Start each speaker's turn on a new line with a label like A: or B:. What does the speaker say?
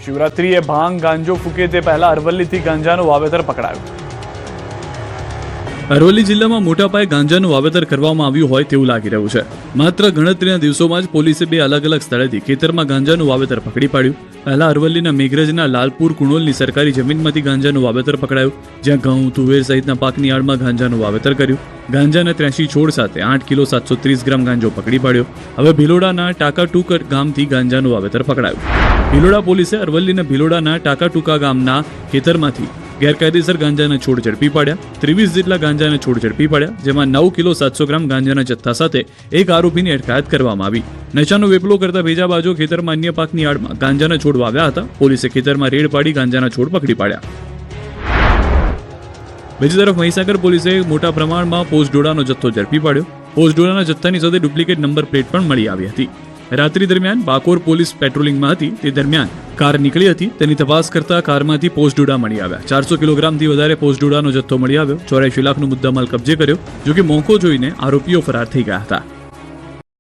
A: શિવરાત્રીએ ભાંગ ગાંજો ફૂકે તે પહેલા અરવલ્લીથી ગાંજાનું વાવેતર પકડાયું.
B: અરવલ્લી જિલ્લામાં મોટા પાયે ગાંજાનું વાવેતર કરવામાં આવ્યું હોય તેવું લાગી રહ્યું છે. માત્ર ગણતરીના દિવસોમાં જ પોલીસે 2 અલગ અલગ સ્થળેથી ખેતરમાં ગાંજાનું વાવેતર પકડી પાડ્યું. પહેલા અરવલ્લીના મેઘરજના લાલપુર કુણોલની સરકારી જમીનમાંથી ગાંજાનું વાવેતર પકડાયું, જ્યાં ઘઉં, તુવેર સહિતના પાકની આડમાં ગાંજાનું વાવેતર કર્યું. ગાંજાના 83 છોડ સાથે 8 કિલો 730 ગ્રામ ગાંજો પકડી પાડ્યો. હવે ભિલોડાના ટાકાટુકર ગામથી ગાંજાનું વાવેતર પકડાયું. ભિલોડા પોલીસે અરવલ્લીના ભિલોડાના ટાકાટુકા ગામના ખેતરમાંથી ગેરકાયદેસર ગાંજાના છોડ ઝડપી પાડ્યા. 23 જેટલા ગાંજાના છોડ ઝડપી પાડ્યા, જેમાં 9 કિલો 700 ગ્રામ ગાંજાના જથ્થા સાથે એક આરોપીની અટકાયત કરવામાં આવી. નશાનો વેપલો કરતા ભેજાબાજો ખેતરમાં અન્ય પાકની આડમાં ગાંજાના છોડ વાવ્યા હતા. પોલીસે ખેતરમાં રેડ પાડી ગાંજાના છોડ પકડી પાડ્યા. બીજી તરફ મહીસાગર પોલીસે મોટા પ્રમાણમાં પોસ્ટડોડાનો જથ્થો ઝડપી પાડ્યો. પોસ્ટડોડાના જથ્થાની સાથે ડુપ્લિકેટ નંબર પ્લેટ પણ મળી આવી હતી. રાત્રિ દરમિયાન બાકોર પોલીસ પેટ્રોલિંગમાં હતી. તે દરમિયાન કાર નીકળી હતી. તેની તપાસ કરતા કારમાંથી પોસ્ટડોડા મળી આવ્યા. 400 કિલોગ્રામથી વધારે પોસ્ટડોડાનો જથ્થો મળી આવ્યો. 84 લાખનો મુદ્દામાલ કબજે કર્યો. જોકે મોકો જોઈને આરોપીઓ ફરાર થઈ ગયા હતા.